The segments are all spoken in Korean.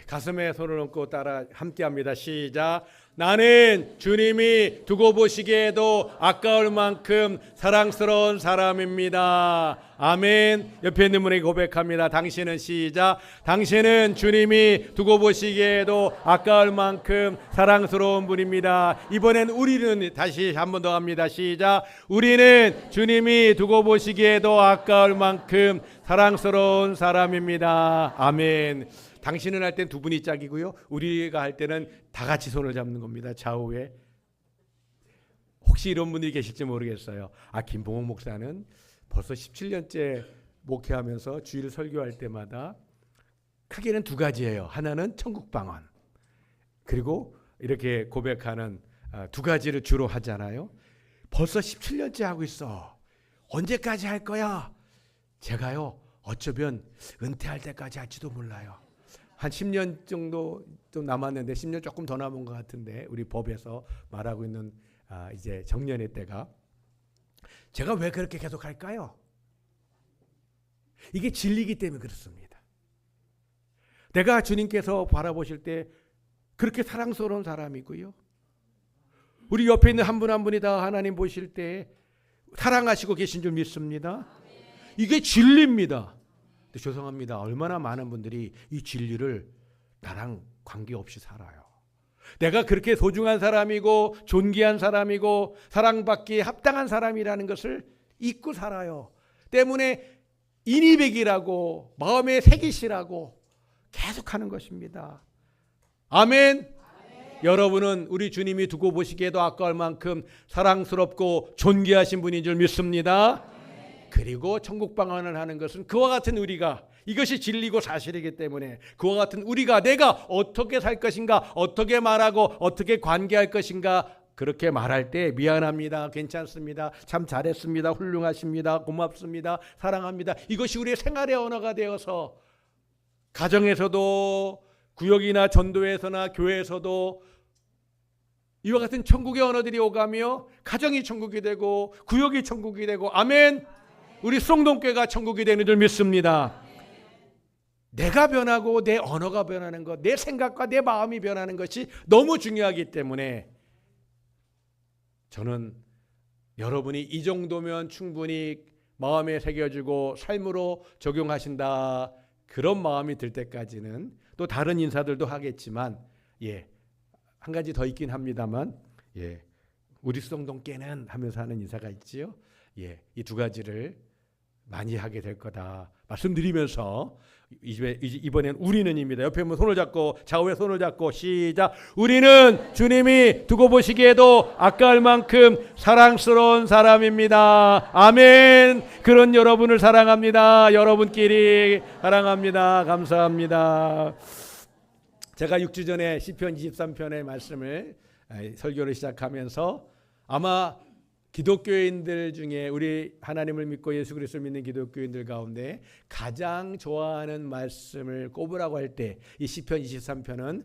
가슴에 손을 얹고 따라 함께합니다. 시작. 나는 주님이 두고 보시기에도 아까울 만큼 사랑스러운 사람입니다. 아멘. 옆에 있는 분에게 고백합니다. 당신은 시작. 당신은 주님이 두고 보시기에도 아까울 만큼 사랑스러운 분입니다. 이번엔 우리는 다시 한 번 더 합니다. 시작. 우리는 주님이 두고 보시기에도 아까울 만큼 사랑스러운 사람입니다. 아멘. 당신은 할 땐 두 분이 짝이고요. 우리가 할 때는 다 같이 손을 잡는 겁니다. 좌우에. 혹시 이런 분들이 계실지 모르겠어요. 김봉옥 목사는 벌써 17년째 목회하면서 주일 설교할 때마다 크게는 두 가지예요. 하나는 천국방언, 그리고 이렇게 고백하는 두 가지를 주로 하잖아요. 벌써 17년째 하고 있어. 언제까지 할 거야? 제가요, 어쩌면 은퇴할 때까지 할지도 몰라요. 한 10년 정도 좀 남았는데 10년 조금 더 남은 것 같은데 우리 법에서 말하고 있는 이제 정년의 때가, 제가 왜 그렇게 계속 할까요? 이게 진리이기 때문에 그렇습니다. 내가 주님께서 바라보실 때 그렇게 사랑스러운 사람이고요. 우리 옆에 있는 한 분 한 분이 다 하나님 보실 때 사랑하시고 계신 줄 믿습니다. 이게 진리입니다. 죄송합니다. 얼마나 많은 분들이 이 진리를 나랑 관계없이 살아요. 내가 그렇게 소중한 사람이고 존귀한 사람이고 사랑받기에 합당한 사람이라는 것을 잊고 살아요. 때문에 인이백이라고 마음에 새기시라고 계속하는 것입니다. 아멘. 여러분은 우리 주님이 두고 보시기에도 아까울 만큼 사랑스럽고 존귀하신 분인 줄 믿습니다. 그리고 천국방언을 하는 것은 그와 같은 우리가, 이것이 진리고 사실이기 때문에 그와 같은 우리가 내가 어떻게 살 것인가, 어떻게 말하고 어떻게 관계할 것인가, 그렇게 말할 때 미안합니다, 괜찮습니다, 참 잘했습니다, 훌륭하십니다, 고맙습니다, 사랑합니다, 이것이 우리의 생활의 언어가 되어서 가정에서도 구역이나 전도에서나 교회에서도 이와 같은 천국의 언어들이 오가며 가정이 천국이 되고 구역이 천국이 되고, 아멘. 우리 숭동교회가 천국이 되는 줄 믿습니다. 내가 변하고 내 언어가 변하는 것, 내 생각과 내 마음이 변하는 것이 너무 중요하기 때문에 저는 여러분이 이 정도면 충분히 마음에 새겨지고 삶으로 적용하신다, 그런 마음이 들 때까지는, 또 다른 인사들도 하겠지만 한 가지 더 있긴 합니다만 우리 숭동교회는 하면서 하는 인사가 있지요. 이 두 가지를 많이 하게 될 거다 말씀드리면서 이번엔 우리는입니다. 옆에 한번 손을 잡고, 좌우에 손을 잡고 시작. 우리는 주님이 두고 보시기에도 아까울 만큼 사랑스러운 사람입니다. 아멘. 그런 여러분을 사랑합니다. 여러분끼리 사랑합니다. 감사합니다. 제가 6주 전에 시편 23편의 말씀을 설교를 시작하면서 아마 기독교인들 중에, 우리 하나님을 믿고 예수 그리스도를 믿는 기독교인들 가운데 가장 좋아하는 말씀을 꼽으라고 할 때 이 시편 23편은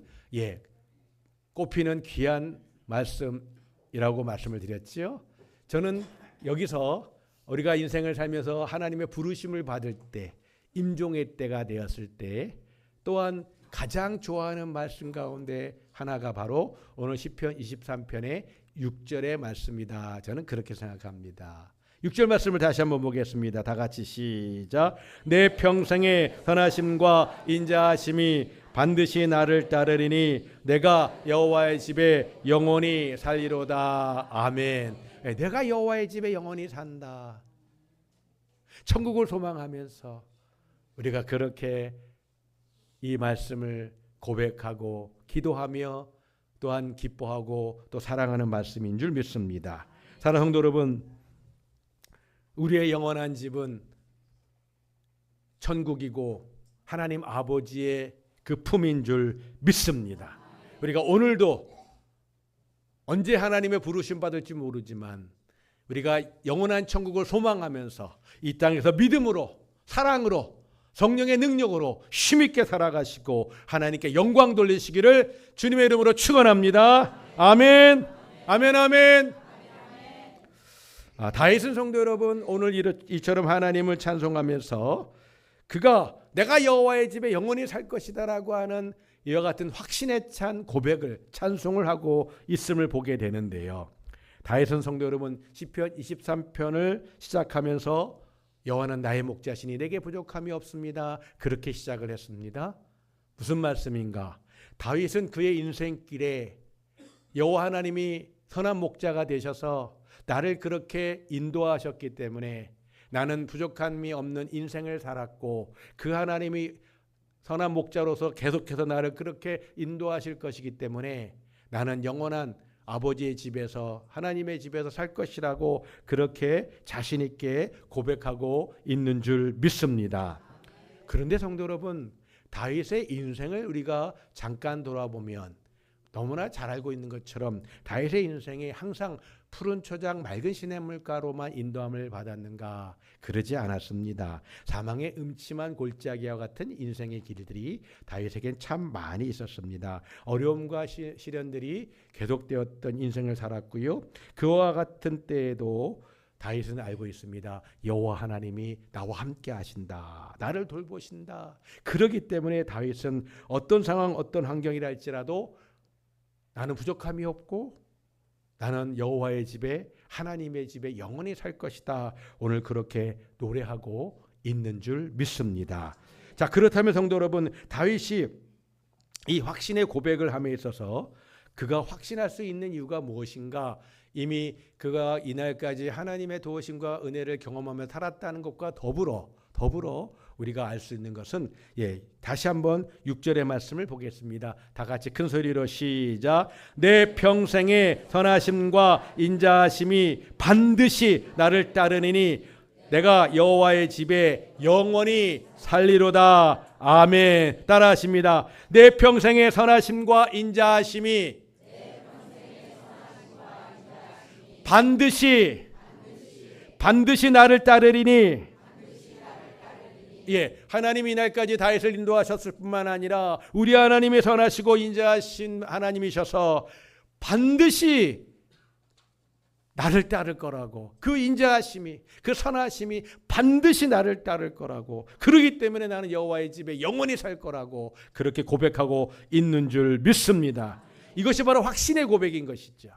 꼽히는 귀한 말씀이라고 말씀을 드렸죠. 저는 여기서 우리가 인생을 살면서 하나님의 부르심을 받을 때, 임종의 때가 되었을 때 또한 가장 좋아하는 말씀 가운데 하나가 바로 오늘 시편 23편의 6절의 말씀이다. 저는 그렇게 생각합니다. 6절 말씀을 다시 한번 보겠습니다. 다 같이 시작. 내 평생의 선하심과 인자하심이 반드시 나를 따르리니 내가 여호와의 집에 영원히 살리로다. 아멘. 내가 여호와의 집에 영원히 산다. 천국을 소망하면서 우리가 그렇게 이 말씀을 고백하고 기도하며 또한 기뻐하고 또 사랑하는 말씀인 줄 믿습니다. 사랑하는 성도 여러분, 우리의 영원한 집은 천국이고 하나님 아버지의 그 품인 줄 믿습니다. 우리가 오늘도 언제 하나님의 부르심 받을지 모르지만 우리가 영원한 천국을 소망하면서 이 땅에서 믿음으로, 사랑으로, 성령의 능력으로 힘있게 살아가시고 하나님께 영광 돌리시기를 주님의 이름으로 축원합니다. 아멘. 아멘. 아멘. 다윗은 성도 여러분, 오늘 이처럼 하나님을 찬송하면서 그가 내가 여호와의 집에 영원히 살 것이다라고 하는 이와 같은 확신에 찬 고백을 찬송을 하고 있음을 보게 되는데요. 다윗은 성도 여러분 시편 23편을 시작하면서 여호와는 나의 목자시니 내게 부족함이 없습니다. 그렇게 시작을 했습니다. 무슨 말씀인가? 다윗은 그의 인생길에 여호와 하나님이 선한 목자가 되셔서 나를 그렇게 인도하셨기 때문에 나는 부족함이 없는 인생을 살았고 그 하나님이 선한 목자로서 계속해서 나를 그렇게 인도하실 것이기 때문에 나는 영원한 아버지의 집에서 하나님의 집에서 살 것이라고 그렇게 자신 있게 고백하고 있는 줄 믿습니다. 그런데 성도 여러분, 다윗의 인생을 우리가 잠깐 돌아보면 너무나 잘 알고 있는 것처럼 다윗의 인생이 항상 푸른 초장 맑은 시냇물가로만 인도함을 받았는가? 그러지 않았습니다. 사망의 음침한 골짜기와 같은 인생의 길들이 다윗에겐 참 많이 있었습니다. 어려움과 시련들이 계속되었던 인생을 살았고요. 그와 같은 때에도 다윗은 알고 있습니다. 여호와 하나님이 나와 함께 하신다. 나를 돌보신다. 그렇기 때문에 다윗은 어떤 상황 어떤 환경이라 할지라도 나는 부족함이 없고 나는 여호와의 집에 하나님의 집에 영원히 살 것이다. 오늘 그렇게 노래하고 있는 줄 믿습니다. 자, 그렇다면 성도 여러분, 다윗이 이 확신의 고백을 함에 있어서 그가 확신할 수 있는 이유가 무엇인가? 이미 그가 이날까지 하나님의 도우심과 은혜를 경험하며 살았다는 것과 더불어 우리가 알 수 있는 것은 다시 한번 6절의 말씀을 보겠습니다. 다 같이 큰 소리로 시작. 내 평생의 선하심과 인자하심이 반드시 나를 따르니니 내가 여호와의 집에 영원히 살리로다. 아멘. 따라하십니다. 내 평생의 선하심과 인자하심이 반드시 나를 따르리니 하나님이 이날까지 다윗을 인도하셨을 뿐만 아니라 우리 하나님이 선하시고 인자하신 하나님이셔서 반드시 나를 따를 거라고, 그 인자하심이 그 선하심이 반드시 나를 따를 거라고, 그러기 때문에 나는 여호와의 집에 영원히 살 거라고 그렇게 고백하고 있는 줄 믿습니다. 이것이 바로 확신의 고백인 것이죠.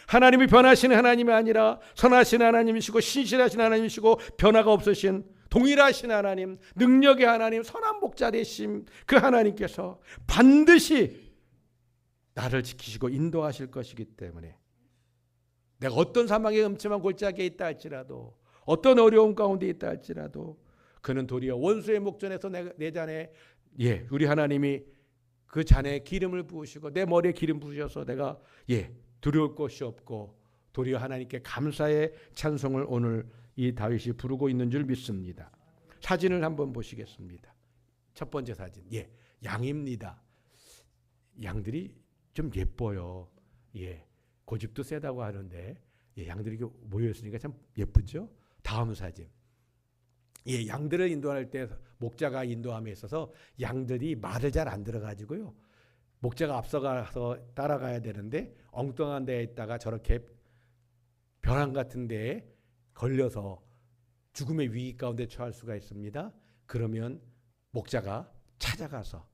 하나님이 변하시는 하나님이 아니라 선하신 하나님이시고 신실하신 하나님이시고 변화가 없으신 동일하신 하나님, 능력의 하나님, 선한 목자 되심 그 하나님께서 반드시 나를 지키시고 인도하실 것이기 때문에 내가 어떤 사망의 음침한 골짜기에 있다 할지라도 어떤 어려움 가운데 있다 할지라도 그는 도리어 원수의 목전에서 내 잔에 우리 하나님이 그 잔에 기름을 부으시고 내 머리에 기름 부으셔서 내가 두려울 것이 없고 도리어 하나님께 감사의 찬송을 오늘 이 다윗이 부르고 있는 줄 믿습니다. 사진을 한번 보시겠습니다. 첫 번째 사진, 양입니다. 양들이 좀 예뻐요. 고집도 세다고 하는데 양들이 모여 있으니까 참 예쁘죠. 다음 사진, 양들을 인도할 때 목자가 인도함에 있어서 양들이 말을 잘 안 들어가지고요. 목자가 앞서가서 따라가야 되는데 엉뚱한 데에 있다가 저렇게 벼랑 같은 데에 걸려서 죽음의 위기 가운데 처할 수가 있습니다. 그러면 목자가 찾아가서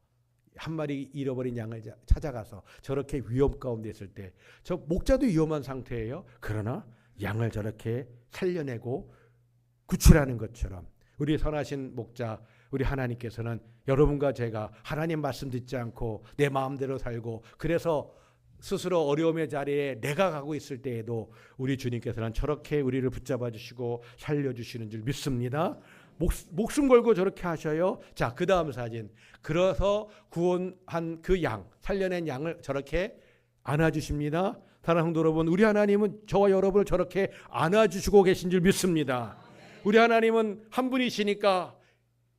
한 마리 잃어버린 양을 찾아가서 저렇게 위험 가운데 있을 때 저 목자도 위험한 상태예요. 그러나 양을 저렇게 살려내고 구출하는 것처럼 우리 선하신 목자 우리 하나님께서는 여러분과 제가 하나님 말씀 듣지 않고 내 마음대로 살고 그래서 스스로 어려움의 자리에 내가 가고 있을 때에도 우리 주님께서는 저렇게 우리를 붙잡아 주시고 살려주시는 줄 믿습니다. 목숨 걸고 저렇게 하셔요. 자, 그 다음 사진. 그래서 구원한 그 양, 살려낸 양을 저렇게 안아주십니다. 사랑하는 성도 여러분, 우리 하나님은 저와 여러분을 저렇게 안아주시고 계신 줄 믿습니다. 우리 하나님은 한 분이시니까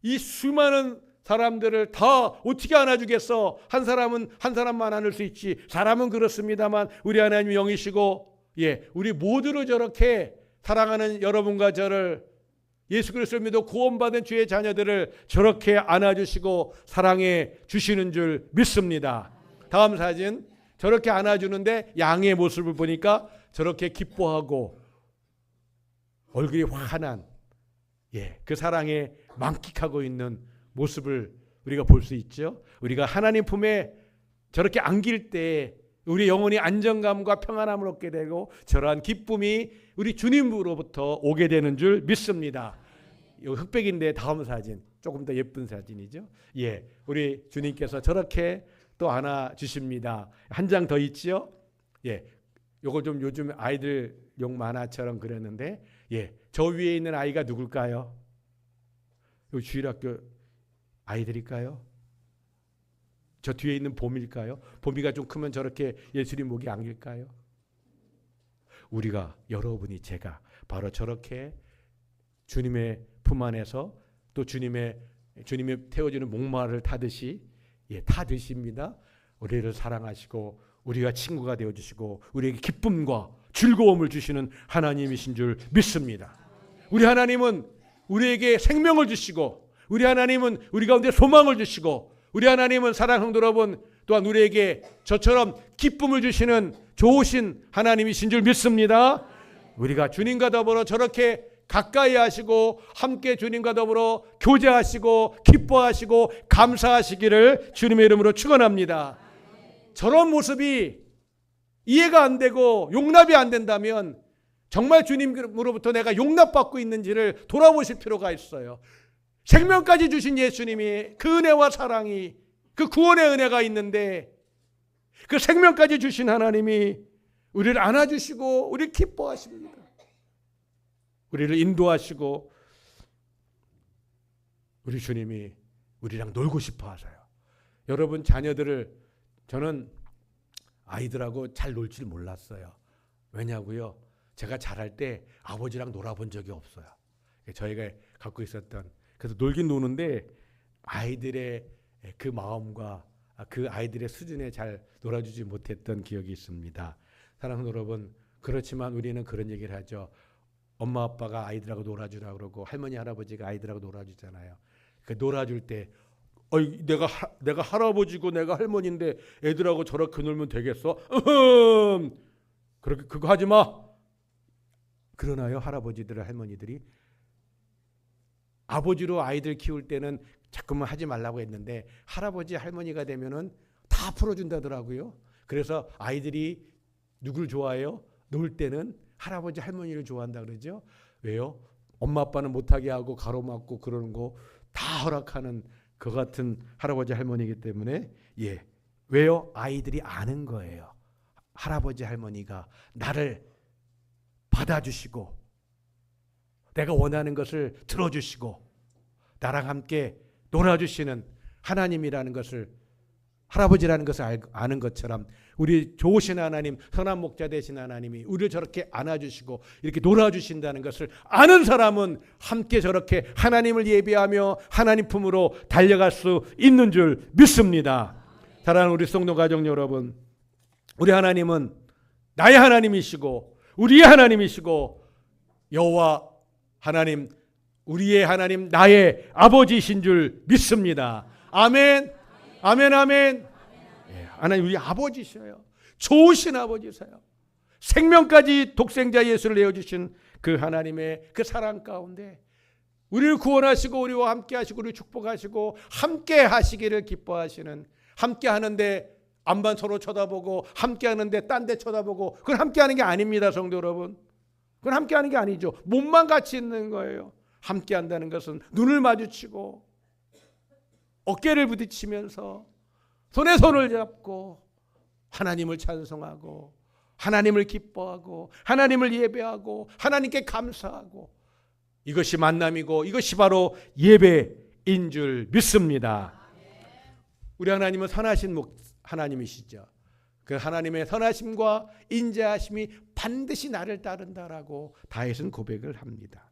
이 수많은 사람들을 다 어떻게 안아주겠어? 한 사람은 한 사람만 안을 수 있지. 사람은 그렇습니다만 우리 하나님이 영이시고 우리 모두를 저렇게 사랑하는 여러분과 저를 예수 그리스도를 믿어 구원받은 주의 자녀들을 저렇게 안아주시고 사랑해 주시는 줄 믿습니다. 다음 사진, 저렇게 안아주는데 양의 모습을 보니까 저렇게 기뻐하고 얼굴이 환한 그 사랑의 만끽하고 있는 모습을 우리가 볼 수 있죠. 우리가 하나님 품에 저렇게 안길 때 우리 영혼이 안정감과 평안함을 얻게 되고 저러한 기쁨이 우리 주님으로부터 오게 되는 줄 믿습니다. 이 흑백인데 다음 사진 조금 더 예쁜 사진이죠. 예, 우리 주님께서 저렇게 또 안아 주십니다. 한 장 더 있지요. 예, 요거 좀 요즘 아이들용 만화처럼 그렸는데, 예, 저 위에 있는 아이가 누굴까요? 요 주일학교 아이들일까요? 저 뒤에 있는 봄일까요? 봄이가 좀 크면 저렇게 예수님 목에 안길까요? 우리가, 여러분이, 제가 바로 저렇게 주님의 품 안에서 또 주님이 태워주는 목마를 타듯이, 예, 타듯입니다. 우리를 사랑하시고 우리가 친구가 되어주시고 우리에게 기쁨과 즐거움을 주시는 하나님이신 줄 믿습니다. 우리 하나님은 우리에게 생명을 주시고, 우리 하나님은 우리 가운데 소망을 주시고, 우리 하나님은 사랑하는 성도 여러분 또한 우리에게 저처럼 기쁨을 주시는 좋으신 하나님이신 줄 믿습니다. 우리가 주님과 더불어 저렇게 가까이 하시고 함께 주님과 더불어 교제하시고 기뻐하시고 감사하시기를 주님의 이름으로 축원합니다. 저런 모습이 이해가 안 되고 용납이 안 된다면 정말 주님으로부터 내가 용납받고 있는지를 돌아보실 필요가 있어요. 생명까지 주신 예수님이, 그 은혜와 사랑이, 그 구원의 은혜가 있는데 그 생명까지 주신 하나님이 우리를 안아주시고 우리를 기뻐하십니다. 우리를 인도하시고 우리 주님이 우리랑 놀고 싶어 하세요. 여러분 자녀들을, 저는 아이들하고 잘 놀 줄 몰랐어요. 왜냐고요? 제가 자랄 때 아버지랑 놀아본 적이 없어요. 저희가 갖고 있었던, 그래서 놀긴 노는데 아이들의 그 마음과 그 아이들의 수준에 잘 놀아주지 못했던 기억이 있습니다. 사랑하는 여러분, 그렇지만 우리는 그런 얘기를 하죠. 엄마 아빠가 아이들하고 놀아주라고 그러고 할머니 할아버지가 아이들하고 놀아주잖아요. 그 놀아줄 때 내가 할아버지고 내가 할머니인데 애들하고 저렇게 놀면 되겠어? 그렇게 그거 하지 마. 그러나요, 할아버지들 할머니들이? 아버지로 아이들 키울 때는 자꾸만 하지 말라고 했는데 할아버지 할머니가 되면은 다 풀어준다더라고요. 그래서 아이들이 누굴 좋아해요? 놀 때는 할아버지 할머니를 좋아한다 그러죠. 왜요? 엄마 아빠는 못하게 하고 가로막고 그러는 거 다 허락하는 그 같은 할아버지 할머니이기 때문에, 예, 왜요? 아이들이 아는 거예요. 할아버지 할머니가 나를 받아주시고 내가 원하는 것을 들어주시고 나랑 함께 놀아주시는 하나님이라는 것을, 할아버지라는 것을 아는 것처럼 우리 좋으신 하나님, 선한 목자 되신 하나님이 우리를 저렇게 안아주시고 이렇게 놀아주신다는 것을 아는 사람은 함께 저렇게 하나님을 예배하며 하나님 품으로 달려갈 수 있는 줄 믿습니다. 사랑하는 우리 성도 가족 여러분, 우리 하나님은 나의 하나님이시고 우리의 하나님이시고 여호와 하나님, 우리의 하나님, 나의 아버지이신 줄 믿습니다. 아멘, 아멘, 아멘. 예, 하나님 우리 아버지셔요. 좋으신 아버지세요. 생명까지 독생자 예수를 내어주신 그 하나님의 그 사랑 가운데 우리를 구원하시고 우리와 함께 하시고 우리를 축복하시고 함께 하시기를 기뻐하시는, 함께 하는데 안반 서로 쳐다보고 함께 하는데 딴 데 쳐다보고, 그건 함께 하는 게 아닙니다. 성도 여러분, 그건 함께 하는 게 아니죠. 몸만 같이 있는 거예요. 함께 한다는 것은 눈을 마주치고 어깨를 부딪히면서 손에 손을 잡고 하나님을 찬송하고 하나님을 기뻐하고 하나님을 예배하고 하나님께 감사하고, 이것이 만남이고 이것이 바로 예배인 줄 믿습니다. 우리 하나님은 선하신 하나님이시죠. 그 하나님의 선하심과 인자하심이 반드시 나를 따른다라고 다윗은 고백을 합니다.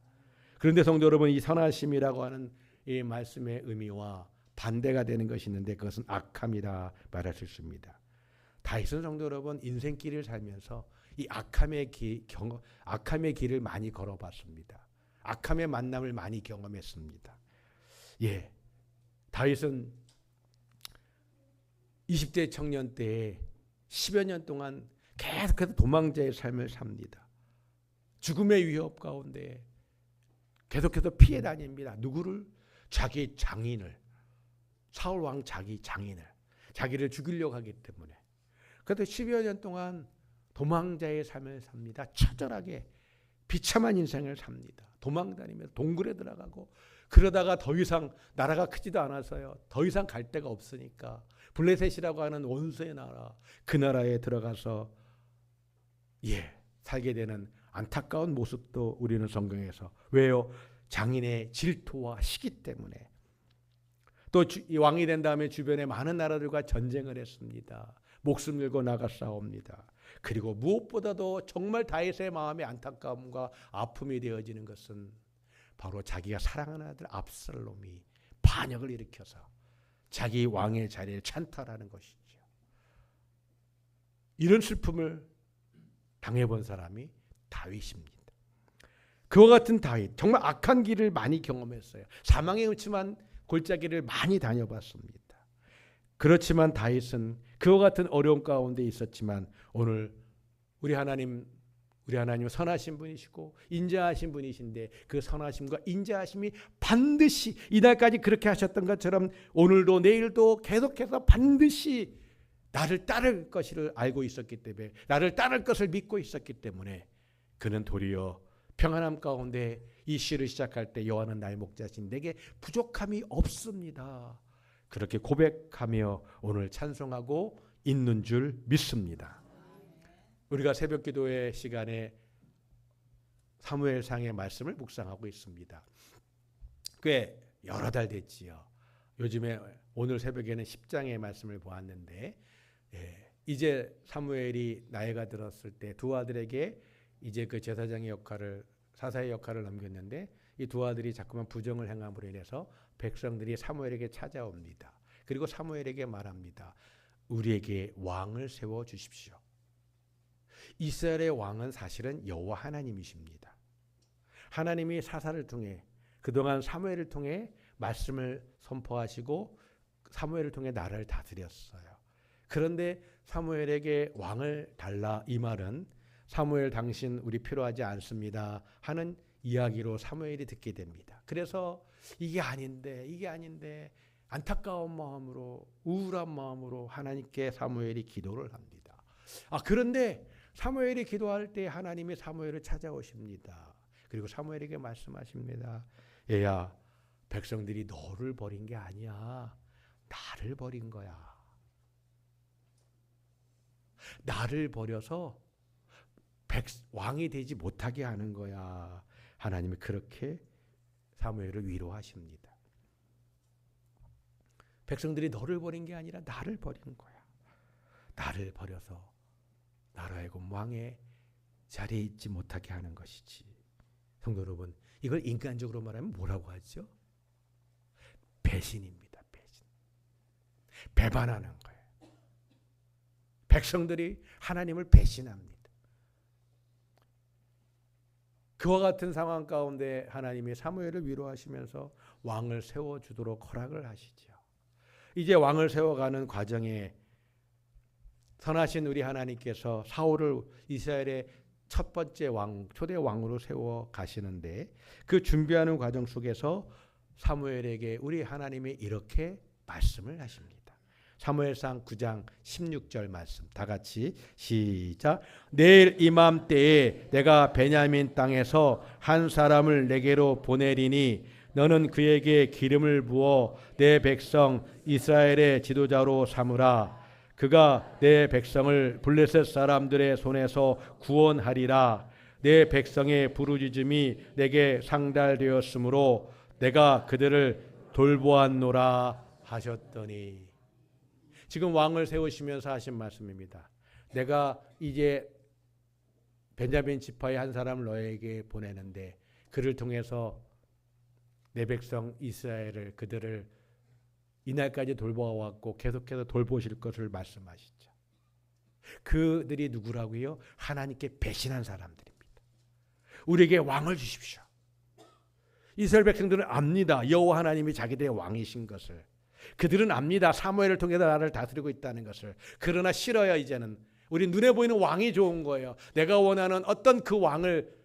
그런데 성도 여러분, 이 선하심이라고 하는 이 말씀의 의미와 반대가 되는 것이 있는데 그것은 악함이라 말할 수 있습니다. 다윗은 성도 여러분 인생길을 살면서 이 악함의 길을 많이 걸어봤습니다. 악함의 만남을 많이 경험했습니다. 예, 다윗은 20대 청년 때에 10여 년 동안 계속해서 도망자의 삶을 삽니다. 죽음의 위협 가운데 계속해서 피해 다닙니다. 누구를? 자기 장인을, 사울 왕 자기 장인을, 자기를 죽이려고 하기 때문에. 그래도 10여 년 동안 도망자의 삶을 삽니다. 처절하게 비참한 인생을 삽니다. 도망다니면서 동굴에 들어가고, 그러다가 더 이상 나라가 크지도 않아서요, 더 이상 갈 데가 없으니까 블레셋이라고 하는 원수의 나라, 그 나라에 들어가서 살게 되는 안타까운 모습도 우리는 성경에서, 왜요? 장인의 질투와 시기 때문에. 또 왕이 된 다음에 주변에 많은 나라들과 전쟁을 했습니다. 목숨 걸고 나가 싸웁니다. 그리고 무엇보다도 정말 다윗의 마음의 안타까움과 아픔이 되어지는 것은 바로 자기가 사랑하는 아들 압살롬이 반역을 일으켜서 자기 왕의 자리를 찬탈하는 것이죠. 이런 슬픔을 당해본 사람이 다윗입니다. 그와 같은 다윗, 정말 악한 길을 많이 경험했어요. 사망의 음침한 골짜기를 많이 다녀봤습니다. 그렇지만 다윗은 그와 같은 어려움 가운데 있었지만, 오늘 우리 하나님은 선하신 분이시고 인자하신 분이신데, 그 선하심과 인자하심이 반드시 이날까지 그렇게 하셨던 것처럼 오늘도 내일도 계속해서 반드시 나를 따를 것을 알고 있었기 때문에, 나를 따를 것을 믿고 있었기 때문에 그는 도리어 평안함 가운데 이 시를 시작할 때 여호와는 나의 목자신, 내게 부족함이 없습니다, 그렇게 고백하며 오늘 찬송하고 있는 줄 믿습니다. 우리가 새벽 기도의 시간에 사무엘상의 말씀을 묵상하고 있습니다. 꽤 여러 달 됐지요. 요즘에 오늘 새벽에는 10장의 말씀을 보았는데, 이제 사무엘이 나이가 들었을 때 두 아들에게 이제 그 제사장의 역할을, 사사의 역할을 넘겼는데, 이 두 아들이 자꾸만 부정을 행함으로 인해서 백성들이 사무엘에게 찾아옵니다. 그리고 사무엘에게 말합니다. 우리에게 왕을 세워 주십시오. 이스라엘의 왕은 사실은 여호와 하나님이십니다. 하나님이 사사를 통해, 그동안 사무엘을 통해 말씀을 선포하시고 사무엘을 통해 나라를 다스렸어요. 그런데 사무엘에게 왕을 달라, 이 말은 사무엘 당신 우리 필요하지 않습니다 하는 이야기로 사무엘이 듣게 됩니다. 그래서 이게 아닌데 안타까운 마음으로, 우울한 마음으로 하나님께 사무엘이 기도를 합니다. 그런데 사무엘이 기도할 때 하나님이 사무엘을 찾아오십니다. 그리고 사무엘에게 말씀하십니다. 얘야, 백성들이 너를 버린 게 아니야, 나를 버린 거야. 나를 버려서 왕이 되지 못하게 하는 거야. 하나님이 그렇게 사무엘을 위로하십니다. 백성들이 너를 버린 게 아니라 나를 버린 거야. 나를 버려서 나라의 왕의 자리에 있지 못하게 하는 것이지. 성도 여러분, 이걸 인간적으로 말하면 뭐라고 하죠? 배신입니다. 배신. 배반하는 거예요. 백성들이 하나님을 배신합니다. 그와 같은 상황 가운데 하나님이 사무엘을 위로하시면서 왕을 세워주도록 허락을 하시죠. 이제 왕을 세워가는 과정에 선하신 우리 하나님께서 사울을 이스라엘의 첫 번째 왕, 초대 왕으로 세워 가시는데, 그 준비하는 과정 속에서 사무엘에게 우리 하나님이 이렇게 말씀을 하십니다. 사무엘상 9장 16절 말씀, 다 같이 시작. 내일 이맘때에 내가 베냐민 땅에서 한 사람을 내게로 보내리니 너는 그에게 기름을 부어 내 백성 이스라엘의 지도자로 삼으라. 그가 내 백성을 블레셋 사람들의 손에서 구원하리라. 내 백성의 부르짖음이 내게 상달되었으므로 내가 그들을 돌보았노라 하셨더니. 지금 왕을 세우시면서 하신 말씀입니다. 내가 이제 베냐민 지파의 한 사람을 너에게 보내는데, 그를 통해서 내 백성 이스라엘을, 그들을 이날까지 돌보아왔고 계속해서 돌보실 것을 말씀하시죠. 그들이 누구라고요? 하나님께 배신한 사람들입니다. 우리에게 왕을 주십시오. 이스라엘 백성들은 압니다. 여호와 하나님이 자기들의 왕이신 것을. 그들은 압니다. 사무엘을 통해서 나라를 다스리고 있다는 것을. 그러나 싫어요. 이제는 우리 눈에 보이는 왕이 좋은 거예요. 내가 원하는 어떤 그 왕을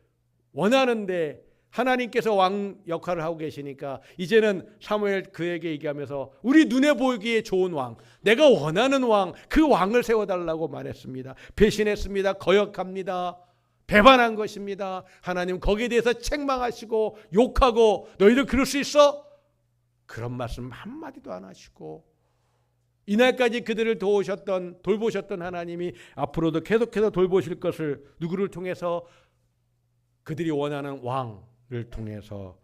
원하는데 하나님께서 왕 역할을 하고 계시니까 이제는 사무엘 그에게 얘기하면서 우리 눈에 보이기에 좋은 왕, 내가 원하는 왕, 그 왕을 세워달라고 말했습니다. 배신했습니다. 거역합니다. 배반한 것입니다. 하나님 거기에 대해서 책망하시고 욕하고 너희들 그럴 수 있어? 그런 말씀 한마디도 안 하시고 이날까지 그들을 돌보셨던 하나님이 앞으로도 계속해서 돌보실 것을 누구를 통해서? 그들이 원하는 왕을 통해서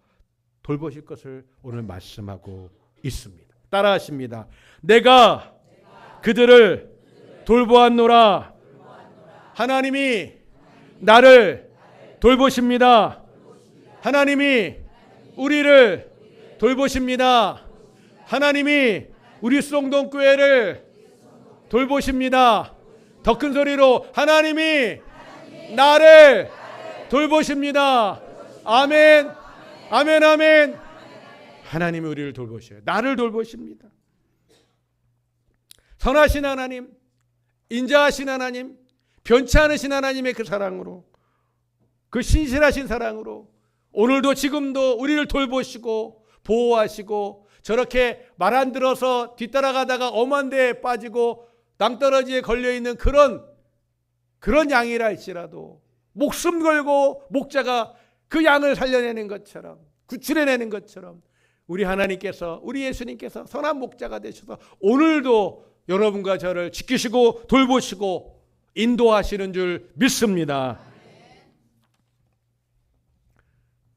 돌보실 것을 오늘 말씀하고 있습니다. 따라하십니다. 내가 그들을 돌보았노라. 하나님이 나를 돌보십니다. 하나님이 우리를 돌보십니다. 하나님이 우리 수동동교회를 돌보십니다. 더 큰 소리로 하나님이 나를 돌보십니다. 아멘, 아멘, 아멘. 하나님이 우리를 돌보셔요. 나를 돌보십니다. 선하신 하나님, 인자하신 하나님, 변치 않으신 하나님의 그 사랑으로, 그 신실하신 사랑으로 오늘도 지금도 우리를 돌보시고 보호하시고, 저렇게 말 안 들어서 뒤따라가다가 엄한 데에 빠지고 낭떠러지에 걸려있는 그런 양이라 할지라도 목숨 걸고 목자가 그 양을 살려내는 것처럼, 구출해내는 것처럼 우리 하나님께서, 우리 예수님께서 선한 목자가 되셔서 오늘도 여러분과 저를 지키시고 돌보시고 인도하시는 줄 믿습니다.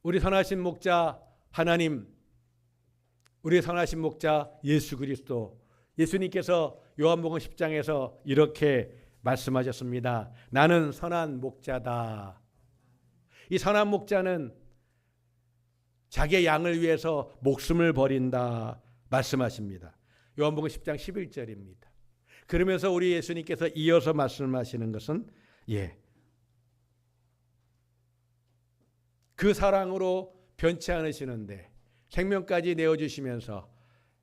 우리 선하신 목자 하나님, 우리 선하신 목자 예수 그리스도, 예수님께서 요한복음 10장에서 이렇게 말씀하셨습니다. 나는 선한 목자다. 이 선한 목자는 자기의 양을 위해서 목숨을 버린다 말씀하십니다. 요한복음 10장 11절입니다. 그러면서 우리 예수님께서 이어서 말씀하시는 것은 그 사랑으로 변치 않으시는데 생명까지 내어주시면서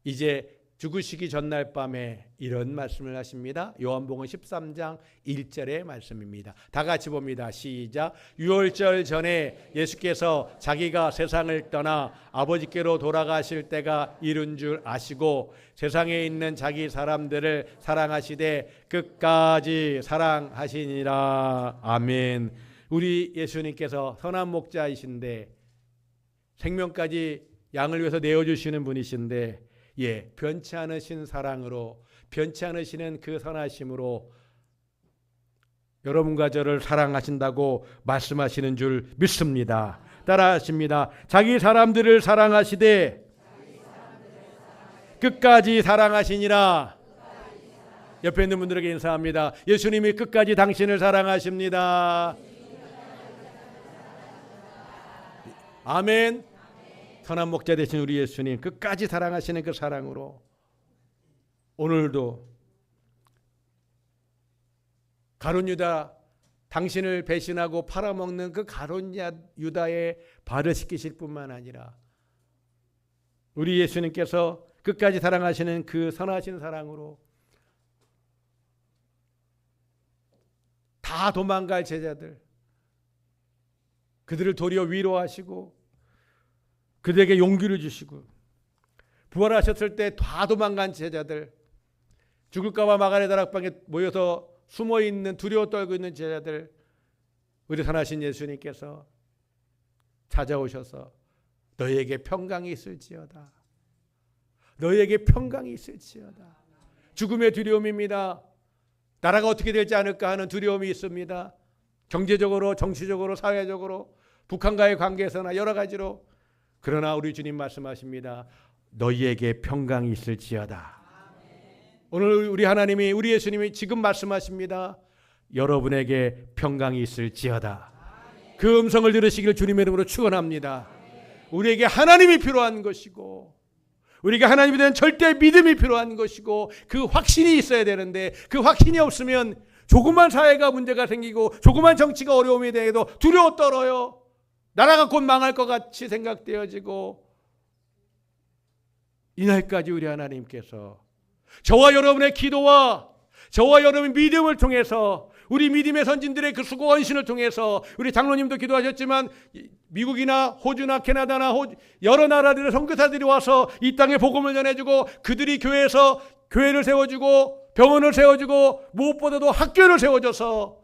이제 죽으시기 전날 밤에 이런 말씀을 하십니다. 요한복음 13장 1절의 말씀입니다. 다 같이 봅니다. 시작. 유월절 전에 예수께서 자기가 세상을 떠나 아버지께로 돌아가실 때가 이른 줄 아시고 세상에 있는 자기 사람들을 사랑하시되 끝까지 사랑하시니라. 아멘. 우리 예수님께서 선한 목자이신데 생명까지 양을 위해서 내어주시는 분이신데 변치 않으신 사랑으로, 변치 않으시는 그 선하심으로 여러분과 저를 사랑하신다고 말씀하시는 줄 믿습니다. 따라하십니다. 자기 사람들을 사랑하시되 끝까지 사랑하시니라. 옆에 있는 분들에게 인사합니다. 예수님이 끝까지 당신을 사랑하십니다. 아멘. 선한 목자 되신 우리 예수님, 끝까지 사랑하시는 그 사랑으로 오늘도 가룟 유다, 당신을 배신하고 팔아먹는 그 가룟 유다의 발을 씻기실 뿐만 아니라 우리 예수님께서 끝까지 사랑하시는 그 선하신 사랑으로 다 도망갈 제자들, 그들을 도리어 위로하시고 그들에게 용기를 주시고 부활하셨을 때 다 도망간 제자들, 죽을까 봐 마가네 다락방에 모여서 숨어있는, 두려워 떨고 있는 제자들, 우리 선하신 예수님께서 찾아오셔서 너희에게 평강이 있을지어다, 너희에게 평강이 있을지어다. 죽음의 두려움입니다. 나라가 어떻게 될지 않을까 하는 두려움이 있습니다. 경제적으로, 정치적으로, 사회적으로, 북한과의 관계에서나 여러 가지로. 그러나 우리 주님 말씀하십니다. 너희에게 평강이 있을지어다. 오늘 우리 하나님이, 우리 예수님이 지금 말씀하십니다. 여러분에게 평강이 있을지어다. 그 음성을 들으시기를 주님의 이름으로 축원합니다. 우리에게 하나님이 필요한 것이고 우리에게 하나님에 대한 절대 믿음이 필요한 것이고 그 확신이 있어야 되는데 그 확신이 없으면 조그만 사회가 문제가 생기고 조그만 정치가 어려움이 되어도 두려워 떨어요. 나라가 곧 망할 것 같이 생각되어지고, 이날까지 우리 하나님께서 저와 여러분의 기도와 저와 여러분의 믿음을 통해서 우리 믿음의 선진들의 그 수고 헌신을 통해서 우리 장로님도 기도하셨지만 미국이나 호주나 캐나다나 여러 나라들의 선교사들이 와서 이 땅에 복음을 전해주고 그들이 교회에서 교회를 세워주고 병원을 세워주고 무엇보다도 학교를 세워줘서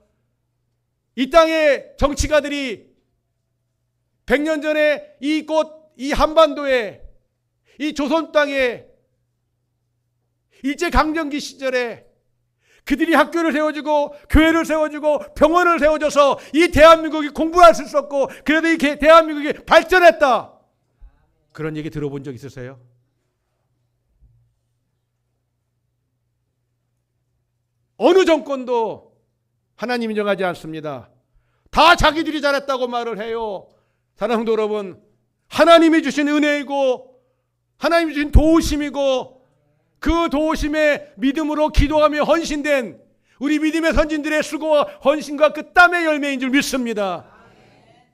이 땅의 정치가들이 100년 전에 이 한반도에 이 조선 땅에 일제강점기 시절에 그들이 학교를 세워주고 교회를 세워주고 병원을 세워줘서 이 대한민국이 공부할 수 있었고 그래도 이 대한민국이 발전했다. 그런 얘기 들어본 적 있으세요? 어느 정권도 하나님 인정하지 않습니다. 다 자기들이 잘했다고 말을 해요. 사랑하는 성도 여러분, 하나님이 주신 은혜이고 하나님이 주신 도우심이고 그 도우심에 믿음으로 기도하며 헌신된 우리 믿음의 선진들의 수고와 헌신과 그 땀의 열매인 줄 믿습니다.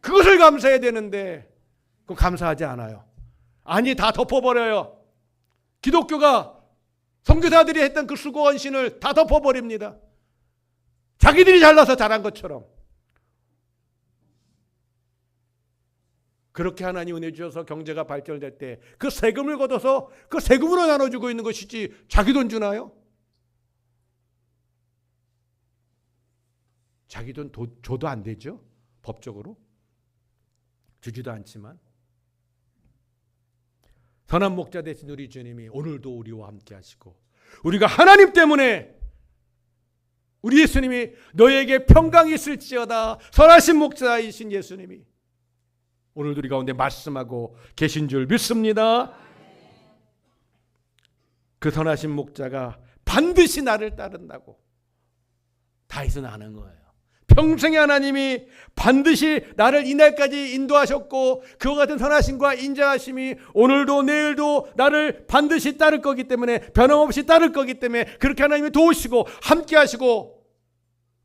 그것을 감사해야 되는데 그거 감사하지 않아요. 아니, 다 덮어버려요. 기독교가 선교사들이 했던 그 수고 헌신을 다 덮어버립니다. 자기들이 잘나서 잘한 것처럼. 그렇게 하나님 은혜 주셔서 경제가 발전될 때 그 세금을 걷어서 그 세금으로 나눠주고 있는 것이지 자기 돈 주나요? 자기 돈 줘도 안 되죠. 법적으로. 주지도 않지만. 선한 목자 되신 우리 주님이 오늘도 우리와 함께 하시고 우리가 하나님 때문에 우리 예수님이 너에게 평강이 있을지어다 선하신 목자이신 예수님이 오늘도 우리 가운데 말씀하고 계신 줄 믿습니다. 그 선하신 목자가 반드시 나를 따른다고 다윗은 아는 거예요. 평생에 하나님이 반드시 나를 이날까지 인도하셨고 그와 같은 선하심과 인자하심이 오늘도 내일도 나를 반드시 따를 거기 때문에 변함없이 따를 거기 때문에 그렇게 하나님이 도우시고 함께 하시고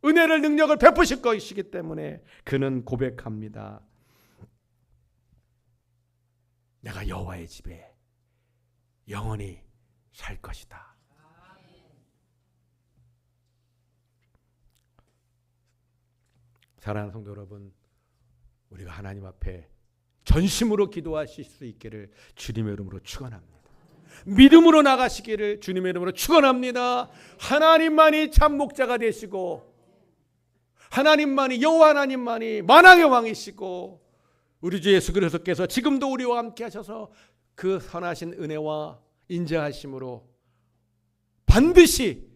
은혜를 능력을 베푸실 것이기 때문에 그는 고백합니다. 내가 여호와의 집에 영원히 살 것이다. 사랑하는 성도 여러분, 우리가 하나님 앞에 전심으로 기도하실 수 있기를 주님의 이름으로 축원합니다. 믿음으로 나가시기를 주님의 이름으로 축원합니다. 하나님만이 참 목자가 되시고 하나님만이 여호와 하나님만이 만왕의 왕이시고 우리 주 예수 그리스도께서 지금도 우리와 함께 하셔서 그 선하신 은혜와 인자하심으로 반드시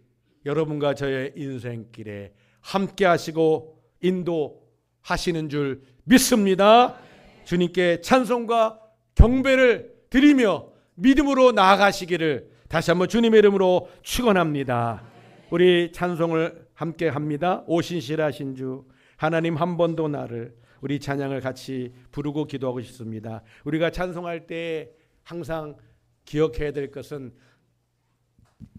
여러분과 저의 인생길에 함께 하시고 인도하시는 줄 믿습니다. 주님께 찬송과 경배를 드리며 믿음으로 나아가시기를 다시 한번 주님의 이름으로 축원합니다. 우리 찬송을 함께 합니다. 오신실하신 주 하나님 한 번도 나를 우리 찬양을 같이 부르고 기도하고 싶습니다. 우리가 찬송할 때 항상 기억해야 될 것은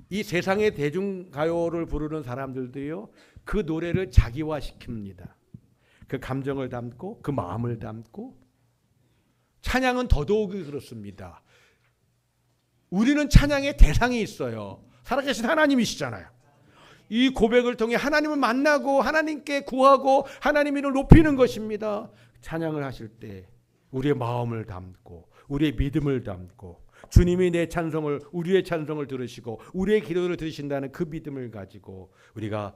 이 세상의 대중가요를 부르는 사람들도요 그 노래를 자기화시킵니다. 그 감정을 담고 그 마음을 담고 찬양은 더더욱이 그렇습니다. 우리는 찬양의 대상이 있어요. 살아계신 하나님이시잖아요. 이 고백을 통해 하나님을 만나고 하나님께 구하고 하나님 이름을 높이는 것입니다. 찬양을 하실 때 우리의 마음을 담고 우리의 믿음을 담고 주님이 내 찬송을 우리의 찬송을 들으시고 우리의 기도를 들으신다는 그 믿음을 가지고 우리가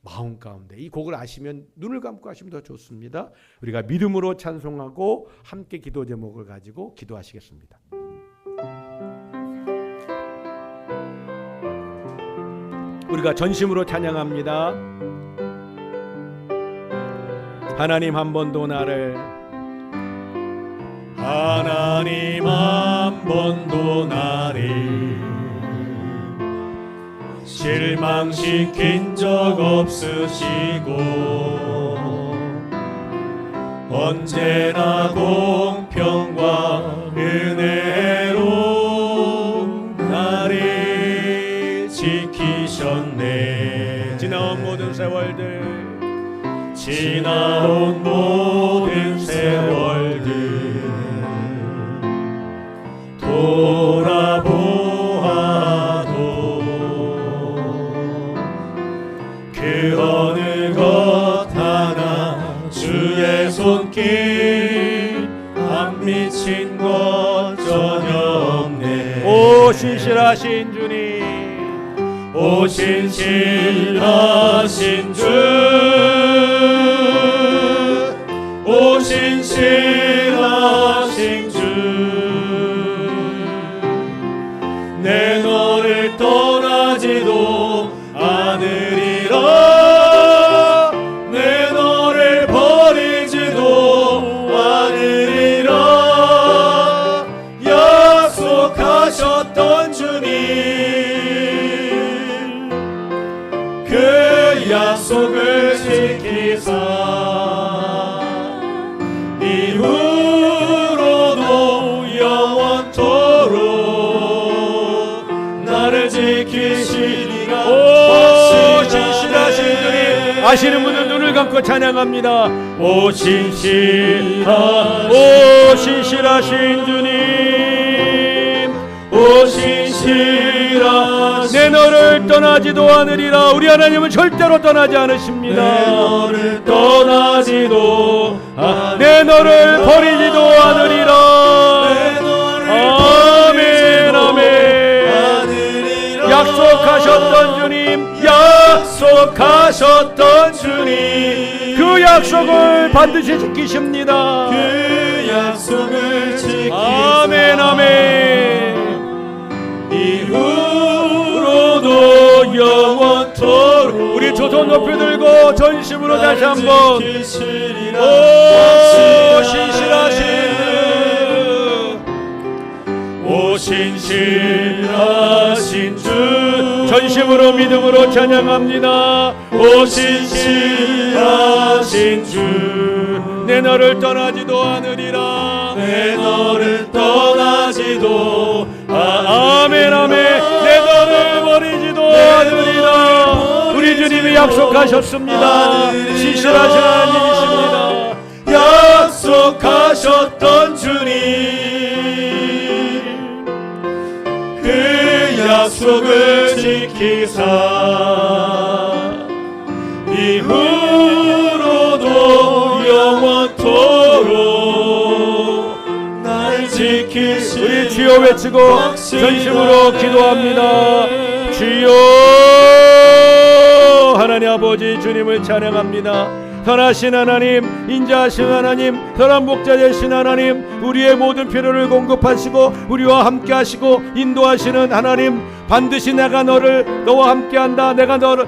마음 가운데 이 곡을 아시면 눈을 감고 하시면 더 좋습니다. 우리가 믿음으로 찬송하고 함께 기도 제목을 가지고 기도하시겠습니다. 우리가 전심으로 찬양합니다. 하나님 한 번도 나를 하나님 한 번도 나를 실망시킨 적 없으시고 언제나 공평과 은혜로 나를 지키셨네. 지나온 모든 세월들 지나온 모든 세월들 돌아보아도 그 어느 신실하신 주님, 오 신실하신 주, 오 신실하신 주, 내 너를 떠나지도 않으리라, 내 너를 버리지도 않으리라, 약속하셨던 주님, 그 약속을 지키사 이후로도 영원토록 나를 지키시리라. 오 신실하신 주님, 아시는 분은 눈을 감고 찬양합니다. 오 신실하신 주님, 오 신실하신 내 너를 떠나지도 않으리라. 우리 하나님은 절대로 떠나지 않으십니다. 내 너를 떠나지도 내 너를 버리지도 않으리라. 아멘 아멘. 약속하셨던 주님, 약속하셨던 주님, 그 약속을 반드시 지키십니다. 그 약속을 지키사 아멘 아멘. 이후로도 영원토록 우리 두 손 높이 들고 전심으로 다시 한번, 지키시리라. 오 신실하신 주, 오 신실하신 주, 전심으로 믿음으로 찬양합니다. 오 신실하신 주, 내 너를 떠나지도 않으리라. 내 너를 떠나지도 아멘 아멘. 내 너를 버리지도 않으리라. 우리 주님이 약속하셨습니다. 신실하신 하나님이십니다. 약속하셨던 주님, 그 약속을 지키사 이후로도 영원토록 날 지키시. 우리 주여 외치고 전심으로 기도합니다. 주여, 하나님 아버지 주님을 찬양합니다. 선하신 하나님, 인자하신 하나님, 선한 목자 되신 하나님, 우리의 모든 필요를 공급하시고 우리와 함께 하시고 인도하시는 하나님, 반드시 내가 너와 함께한다, 내가 너를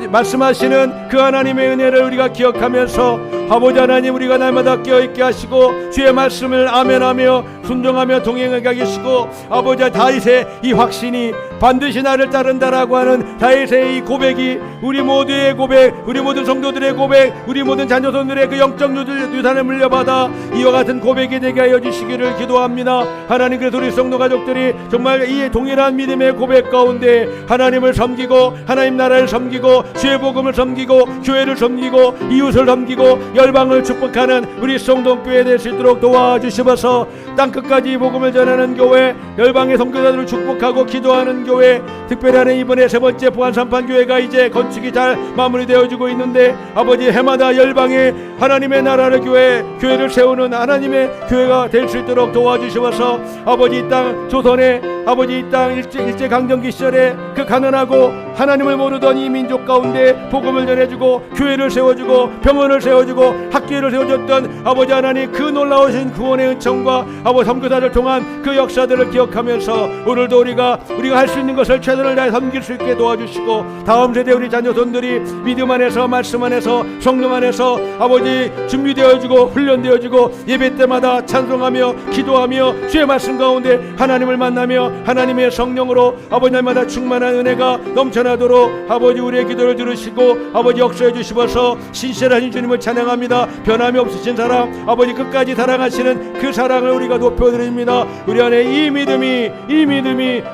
말씀하시는 그 하나님의 은혜를 우리가 기억하면서 아버지 하나님, 우리가 날마다 깨어있게 하시고 주의 말씀을 아멘하며 순종하며 동행하게 하시고, 아버지 다윗의 이 확신이 반드시 나를 따른다라고 하는 다윗의 이 고백이 우리 모두의 고백, 우리 모든 성도들의 고백, 우리 모든 자녀손들의 그 영적 유산을 물려받아 이와 같은 고백이 되게 하여 주시기를 기도합니다. 하나님, 그래서 우리 성도 가족들이 정말 이 동일한 믿음의 고백 가운데 하나님을 섬기고 하나님 나라를 섬기고 주의 복음을 섬기고 교회를 섬기고 이웃을 섬기고 열방을 축복하는 우리 성동교회 될 수 있도록 도와주시면서 땅끝까지 복음을 전하는 교회, 열방의 선교사들을 축복하고 기도하는 교회, 특별히 하는 이번에 세 번째 부안산판교회가 이제 건축이 잘 마무리되어지고 있는데, 아버지 해마다 열방의 하나님의 나라를 교회를 세우는 하나님의 교회가 될 수 있도록 도와주시면서 아버지 이 땅 조선의 아버지 이 땅 일제강점기 시절에 그 가난하고 하나님을 모르던 이 민족 가운데 복음을 전해주고 교회를 세워주고 병원을 세워주고 학교를 세워줬던 아버지 하나님, 그 놀라우신 구원의 은총과 아버지 선교사를 통한 그 역사들을 기억하면서 오늘도 우리가 할 수 있는 것을 최선을 다해 섬길 수 있게 도와주시고, 다음 세대 우리 자녀손들이 믿음 안에서 말씀 안에서 성령 안에서 아버지 준비되어지고 훈련되어지고 예배 때마다 찬송하며 기도하며 주의 말씀 가운데 하나님을 만나며 하나님의 성령으로 아버지 날마다 충만한 은혜가 넘쳐나도록 아버지 우리의 기도를 들으시고 아버지 역사해 주시면서 신실하신 주님을 찬양합니다. 변함이 없으신 사랑, 아버지 끝까지 사랑하시는 그 사랑을 우리가 높여드립니다. 우리 안에 이 믿음이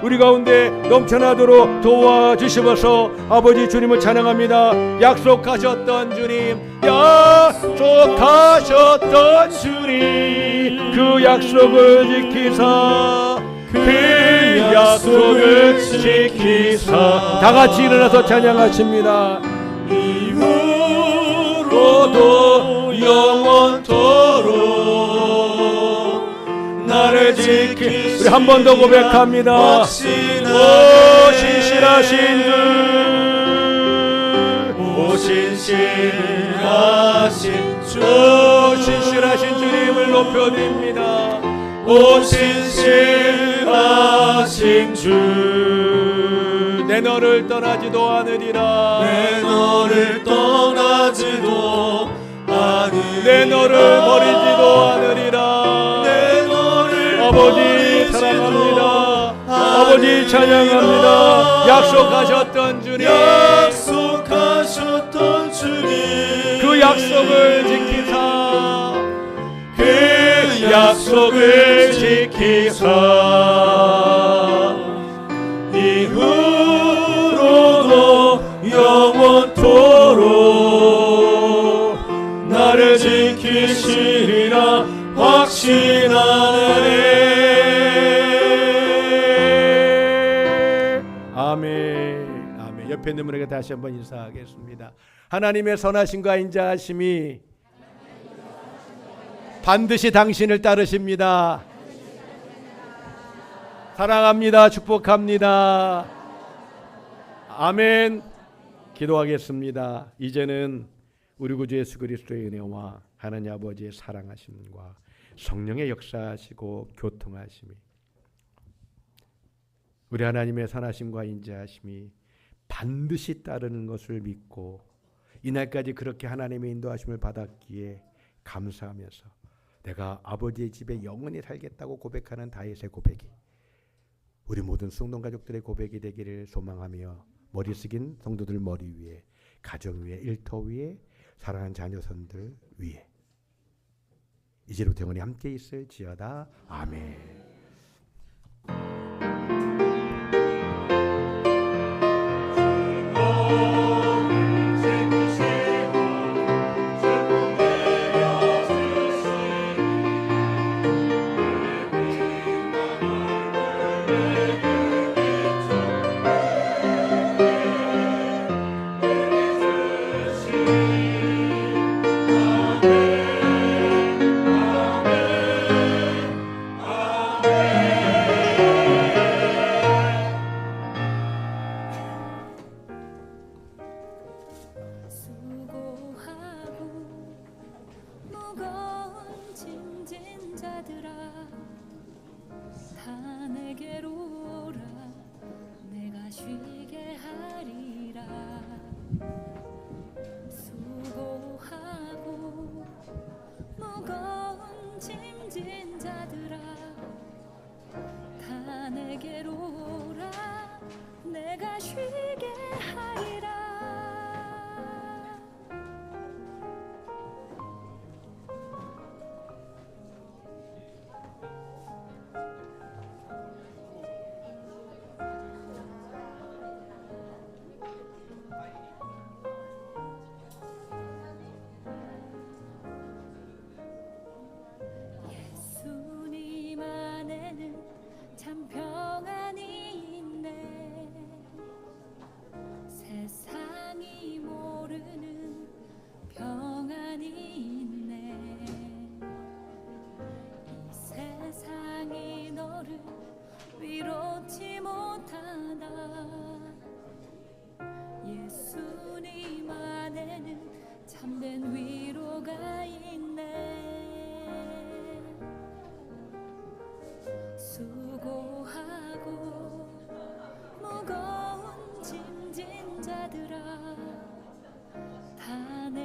우리 가운데 넘쳐나도록 도와주시면서 아버지 주님을 찬양합니다. 약속하셨던 주님, 약속하셨던 주님, 그 약속을 지키사, 그 약속을 지키사. 다 같이 일어나서 찬양하십니다. 이후로도 영원토록 날 나를 지키시리라. 우리 한 번 더 고백합니다. 오 신실하신 주, 오 신실하신 주, 오 신실하신 주님을 높여드립니다. 오 신실하신 주, 내 너를 떠나지도 않으리라. 내 너를 떠나지도 않으리라. 내 너를 버리지도 않으리라. 내 너를 아버지 버리지도 사랑합니다. 않으리라. 아버지 찬양합니다. 약속하셨던 주님, 약속하셨던 주님, 그 약속을 지키사, 그 약속을 지키사 이후로도 영원토록 나를 지키시리라 확신하네. 아멘. 아멘. 옆에 있는 분에게 다시 한번 인사하겠습니다. 하나님의 선하심과 인자하심이 반드시 당신을 따르십니다. 사랑합니다. 축복합니다. 아멘. 기도하겠습니다. 이제는 우리 구주 예수 그리스도의 은혜와 하나님 아버지의 사랑하심과 성령의 역사하시고 교통하심이, 우리 하나님의 선하심과 인자하심이 반드시 따르는 것을 믿고 이날까지 그렇게 하나님의 인도하심을 받았기에 감사하면서 내가 아버지의 집에 영원히 살겠다고 고백하는 다윗의 고백이 우리 모든 숭동 가족들의 고백이 되기를 소망하며 머리 숙인 성도들 머리 위에, 가정 위에, 일터 위에, 사랑하는 자녀선들 위에 이제부터 영원히 함께 있을지어다. 아멘.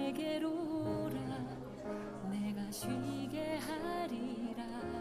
내게로 오라 내가 쉬게 하리라.